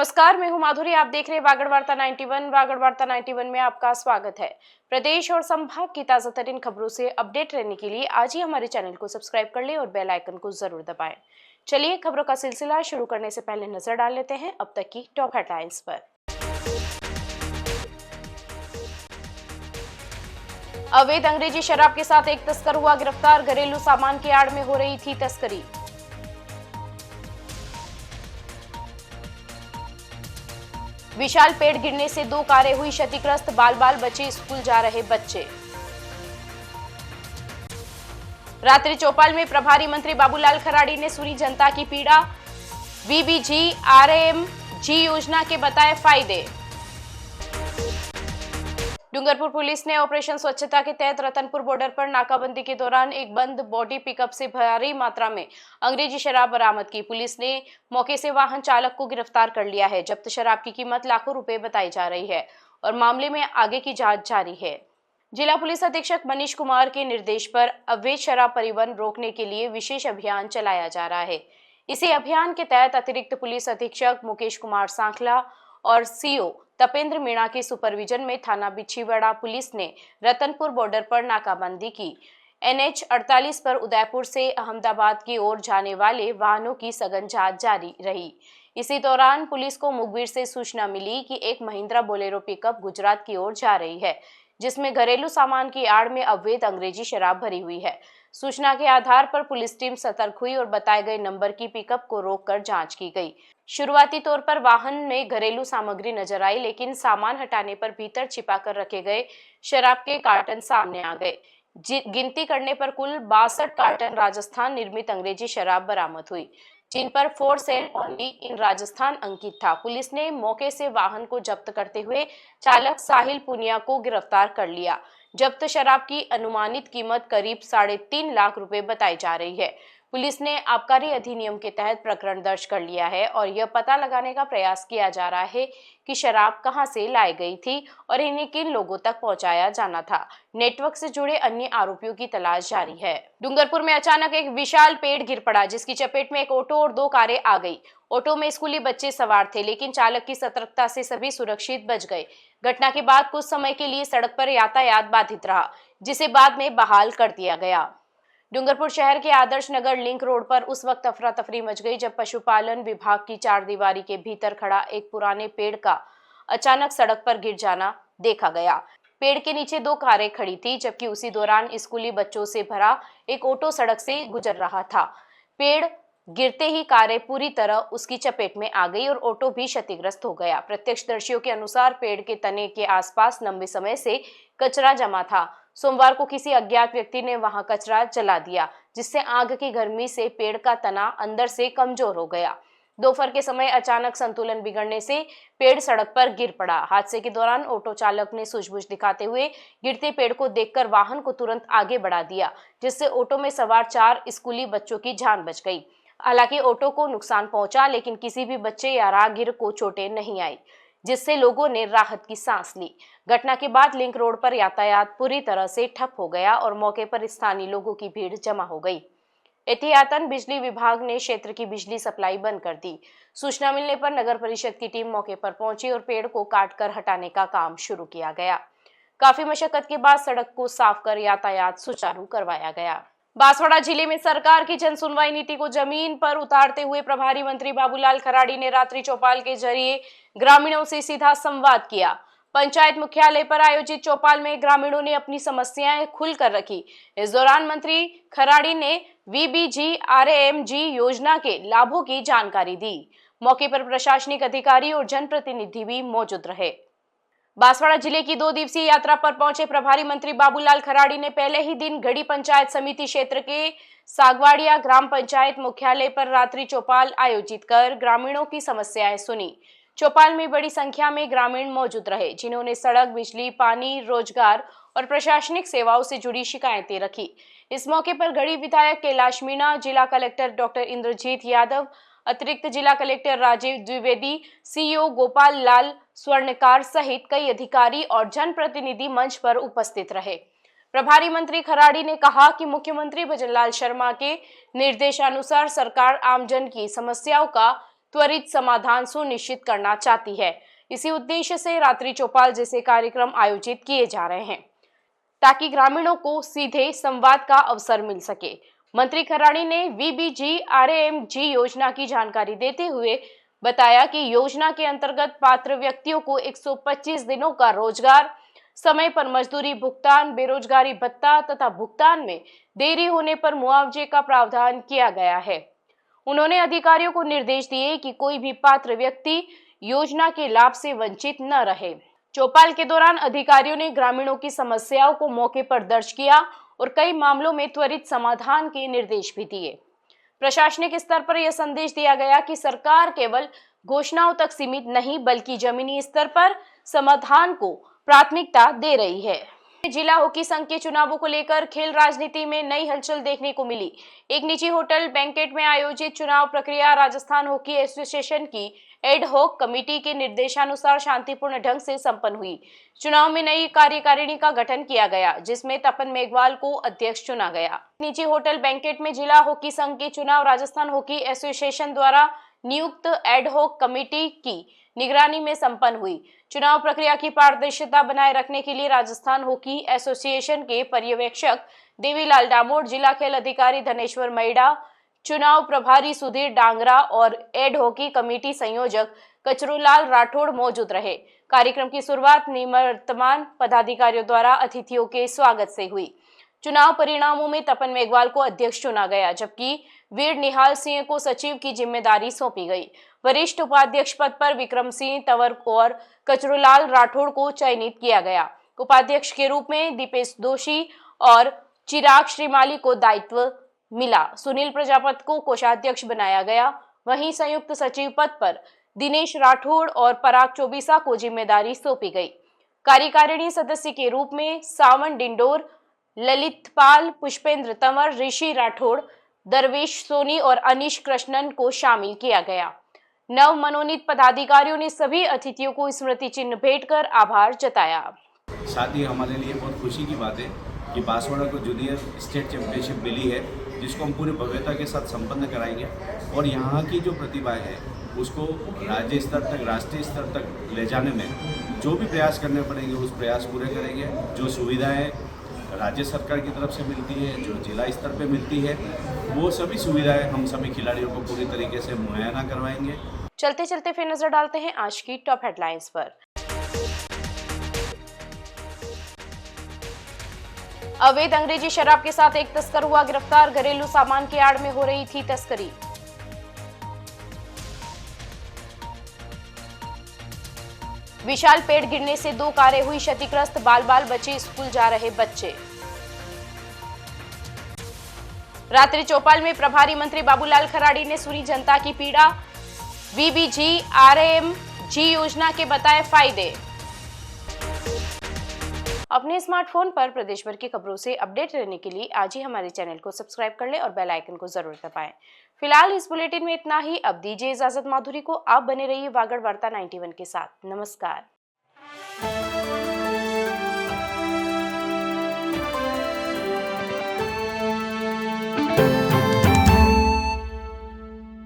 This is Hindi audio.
नमस्कार, मैं हूं माधुरी। आप देख रहे हैं वागड़ वार्ता 91। वागड़ वार्ता 91 में आपका स्वागत है। प्रदेश और संभाग की ताजा तरीन खबरों से अपडेट रहने के लिए आज ही हमारे चैनल को सब्सक्राइब कर लें और बेल आइकन को जरूर दबाएं। चलिए खबरों का सिलसिला शुरू करने से पहले नजर डाल लेते हैं अब तक की टॉप हेडलाइंस पर। अवैध अंग्रेजी शराब के साथ एक तस्कर हुआ गिरफ्तार। घरेलू सामान की आड़ में हो रही थी तस्करी। विशाल पेड़ गिरने से 2 कारें हुई क्षतिग्रस्त। बाल बाल बचे स्कूल जा रहे बच्चे। रात्रि चौपाल में प्रभारी मंत्री बाबूलाल खराड़ी ने सुनी जनता की पीड़ा। वीबीजी आरएएमजी योजना के बताए फायदे। डूंगरपुर पुलिस ने ऑपरेशन स्वच्छता के तहत रतनपुर बॉर्डर पर नाकाबंदी के दौरान एक बंद बॉडी पिकअप से भारी मात्रा में अंग्रेजी शराब बरामद की। पुलिस ने मौके से वाहन चालक को गिरफ्तार कर लिया है। जब्त शराब की कीमत लाखों रुपए बताई जा रही है और मामले में आगे की जांच जारी है। जिला पुलिस अधीक्षक मनीष कुमार के निर्देश पर अवैध शराब परिवहन रोकने के लिए विशेष अभियान चलाया जा रहा है। इसी अभियान के तहत अतिरिक्त पुलिस अधीक्षक मुकेश कुमार सांखला और सीओ तपेंद्र मीणा के सुपरविजन में थाना बिछीवाड़ा पुलिस ने रतनपुर बॉर्डर पर नाकाबंदी की। NH 48 पर उदयपुर से अहमदाबाद की ओर जाने वाले वाहनों की सघन जांच जारी रही। इसी दौरान पुलिस को मुखबिर से सूचना मिली कि एक महिंद्रा बोलेरो पिकअप गुजरात की ओर जा रही है, जिसमें घरेलू सामान की आड़ में अवैध अंग्रेजी शराब भरी हुई है। सूचना के आधार पर पुलिस टीम सतर्क हुई और बताए गए नंबर की पिकअप को रोककर जांच की गई। शुरुआती तौर पर वाहन में घरेलू सामग्री नजर आई, लेकिन सामान हटाने पर भीतर छिपाकर रखे गए शराब के कार्टन सामने आ गए। गिनती करने पर कुल 62 कार्टन राजस्थान निर्मित अंग्रेजी शराब बरामद हुई, जिन पर for sale only in Rajasthan अंकित था। पुलिस ने मौके से वाहन को जब्त करते हुए चालक साहिल पुनिया को गिरफ्तार कर लिया। जब्त शराब की अनुमानित कीमत करीब 3.5 लाख रुपए बताई जा रही है। पुलिस ने आबकारी अधिनियम के तहत प्रकरण दर्ज कर लिया है और यह पता लगाने का प्रयास किया जा रहा है कि शराब कहां से लाई गई थी और इन्हें किन लोगों तक पहुंचाया जाना था। नेटवर्क से जुड़े अन्य आरोपियों की तलाश जारी है। डूंगरपुर में अचानक एक विशाल पेड़ गिर पड़ा, जिसकी चपेट में एक ऑटो और 2 कारें आ गई। ऑटो में स्कूली बच्चे सवार थे, लेकिन चालक की सतर्कता से सभी सुरक्षित बच गए। घटना के बाद कुछ समय के लिए सड़क पर यातायात बाधित रहा, जिसे बाद में बहाल कर दिया गया। डूंगरपुर शहर के आदर्श नगर लिंक रोड पर उस वक्त अफरा तफरी मच गई जब पशुपालन विभाग की 4 दीवारी के भीतर खड़ा एक पुराने पेड़ का अचानक सड़क पर गिर जाना देखा गया। पेड़ के नीचे 2 कारें खड़ी थी, जबकि उसी दौरान स्कूली बच्चों से भरा एक ऑटो सड़क से गुजर रहा था। पेड़ गिरते ही कारें पूरी तरह उसकी चपेट में आ गई और ऑटो भी क्षतिग्रस्त हो गया। प्रत्यक्षदर्शियों के अनुसार पेड़ के तने के आसपास लंबे समय से कचरा जमा था। सोमवार को किसी अज्ञात व्यक्ति ने वहां कचरा जला दिया, जिससे आग की गर्मी से पेड़ का तना अंदर से कमजोर हो गया। दोपहर के समय अचानक संतुलन बिगड़ने से पेड़ सड़क पर गिर पड़ा। हादसे के दौरान ऑटो चालक ने सूझबूझ दिखाते हुए गिरते पेड़ को देखकर वाहन को तुरंत आगे बढ़ा दिया, जिससे ऑटो में सवार 4 स्कूली बच्चों की जान बच गई। हालांकि ऑटो को नुकसान पहुंचा, लेकिन किसी भी बच्चे या राहगीर को चोटें नहीं आई, जिससे लोगों ने राहत की सांस ली। घटना के बाद लिंक रोड पर यातायात पूरी तरह से ठप हो गया और मौके पर स्थानीय लोगों की भीड़ जमा हो गई। एहतियातन बिजली विभाग ने क्षेत्र की बिजली सप्लाई बंद कर दी। सूचना मिलने पर नगर परिषद की टीम मौके पर पहुंची और पेड़ को काटकर हटाने का काम शुरू किया गया। काफी मशक्कत के बाद सड़क को साफ कर यातायात सुचारू करवाया गया। बांसवाड़ा जिले में सरकार की जन सुनवाई नीति को जमीन पर उतारते हुए प्रभारी मंत्री बाबूलाल खराड़ी ने रात्रि चौपाल के जरिए ग्रामीणों से सीधा संवाद किया। पंचायत मुख्यालय पर आयोजित चौपाल में ग्रामीणों ने अपनी समस्याएं खुलकर रखी। इस दौरान मंत्री खराड़ी ने वीबीजी आरएएमजी योजना के लाभों की जानकारी दी। मौके पर प्रशासनिक अधिकारी और जनप्रतिनिधि भी मौजूद रहे। बांसवाड़ा जिले की 2 दिवसीय यात्रा पर पहुंचे प्रभारी मंत्री बाबूलाल खराड़ी ने पहले ही दिन गढ़ी पंचायत समिति क्षेत्र के सागवाड़िया ग्राम पंचायत मुख्यालय पर रात्रि चौपाल आयोजित कर ग्रामीणों की समस्याएं सुनी। चौपाल में बड़ी संख्या में ग्रामीण मौजूद रहे, जिन्होंने सड़क, बिजली, पानी, रोजगार और प्रशासनिक सेवाओं से जुड़ी शिकायतें रखी। इस मौके पर गढ़ी विधायक कैलाश मीणा, जिला कलेक्टर डॉक्टर इंद्रजीत यादव, अतिरिक्त जिला कलेक्टर राजीव द्विवेदी, सीईओ गोपाल लाल स्वर्णकार सहित कई अधिकारी और जनप्रतिनिधि मंच पर उपस्थित रहे। प्रभारी मंत्री खराड़ी ने कहा कि मुख्यमंत्री भजनलाल शर्मा के निर्देशानुसार सरकार आमजन की समस्याओं का त्वरित समाधान सुनिश्चित करना चाहती है। इसी उद्देश्य से रात्रि चौपाल जैसे कार्यक्रम आयोजित किए जा रहे हैं ताकि ग्रामीणों को सीधे संवाद का अवसर मिल सके। मंत्री खराड़ी ने VBG-RAMG योजना की जानकारी देते हुए बताया कि योजना के अंतर्गत पात्र व्यक्तियों को 125 दिनों का रोजगार, समय पर मजदूरी भुगतान, बेरोजगारी भत्ता तथा भुगतान में देरी होने पर मुआवजे का प्रावधान किया गया है। उन्होंने अधिकारियों को निर्देश दिए कि कोई भी पात्र व्यक्ति योजना के लाभ से वंचित न रहे। चौपाल के दौरान अधिकारियों ने ग्रामीणों की समस्याओं को मौके पर दर्ज किया और कई मामलों में त्वरित समाधान के निर्देश भी दिए। प्रशासनिक स्तर पर यह संदेश दिया गया कि सरकार केवल घोषणाओं तक सीमित नहीं बल्कि जमीनी स्तर पर समाधान को प्राथमिकता दे रही है। जिला हॉकी संघ के चुनावों को लेकर खेल राजनीति में नई हलचल देखने को मिली। एक निजी होटल बैंकेट में आयोजित चुनाव प्रक्रिया राजस्थान हॉकी एसोसिएशन की एड हॉक कमेटी के निर्देशानुसार शांतिपूर्ण ढंग से संपन्न हुई। चुनाव में नई कार्यकारिणी का गठन किया गया, जिसमें तपन मेघवाल को अध्यक्ष चुना गया। निजी होटल बैंकेट में जिला हॉकी संघ के चुनाव राजस्थान हॉकी एसोसिएशन द्वारा नियुक्त एड हॉक कमेटी की निगरानी में संपन्न हुई। चुनाव प्रक्रिया की पारदर्शिता बनाए रखने के लिए राजस्थान हॉकी एसोसिएशन के पर्यवेक्षक देवीलाल डामोर, जिला खेल अधिकारी धनेश्वर मैडा, चुनाव प्रभारी सुधीर डांगरा और एड हॉकी कमेटी संयोजक कचरूलाल राठौड़ मौजूद रहे। कार्यक्रम की शुरुआत निवर्तमान पदाधिकारियों द्वारा अतिथियों के स्वागत से हुई। चुनाव परिणामों में तपन मेघवाल को अध्यक्ष चुना गया, जबकि वीर निहाल सिंह को सचिव की जिम्मेदारी सौंपी गई। वरिष्ठ उपाध्यक्ष पद पर विक्रम सिंह तंवर और कचरूलाल राठौड़ को चयनित किया गया। उपाध्यक्ष के रूप में दीपेश दोषी और चिराग श्रीमाली को दायित्व मिला। सुनील प्रजापति को कोषाध्यक्ष बनाया गया। वहीं संयुक्त सचिव पद पर दिनेश राठौड़ और पराग चौबीसा को जिम्मेदारी सौंपी गई। कार्यकारिणी सदस्य के रूप में सावन डिंडोर, ललितपाल, पुष्पेंद्र तंवर, ऋषि राठौड़, दरवेश सोनी और अनीश कृष्णन को शामिल किया गया। नव मनोनीत पदाधिकारियों ने सभी अतिथियों को स्मृति चिन्ह भेंट कर आभार जताया। साथ ही हमारे लिए बहुत खुशी की बात है कि बांसवाड़ा को जूनियर स्टेट चैंपियनशिप मिली है, जिसको हम पूरी भव्यता के साथ संपन्न कराएंगे और यहाँ की जो प्रतिभा है उसको राज्य स्तर तक, राष्ट्रीय स्तर तक ले जाने में जो भी प्रयास करने पड़ेंगे उस प्रयास पूरे करेंगे। जो सुविधाएं राज्य सरकार की तरफ से मिलती है, जो जिला स्तर पे मिलती है, वो सभी सुविधाएं हम सभी खिलाड़ियों को पूरी तरीके से मुहैया करवाएंगे। चलते चलते फिर नजर डालते हैं आज की टॉप हेडलाइंस पर। अवैध अंग्रेजी शराब के साथ एक तस्कर हुआ गिरफ्तार। घरेलू सामान की आड़ में हो रही थी तस्करी। विशाल पेड़ गिरने से 2 कारें हुई क्षतिग्रस्त। बाल बाल बचे स्कूल जा रहे बच्चे। रात्रि चौपाल में प्रभारी मंत्री बाबूलाल खराड़ी ने सुनी जनता की पीड़ा। VBG-RAMG योजना के बताए फायदे। अपने स्मार्टफोन पर प्रदेश भर की खबरों से अपडेट रहने के लिए आज ही हमारे चैनल को सब्सक्राइब कर लें और बेल आइकन को जरूर दबाएं। फिलहाल इस बुलेटिन में इतना ही। अब दीजिए इजाजत माधुरी को। आप बने रहिए वागड़ वार्ता 91 के साथ। नमस्कार।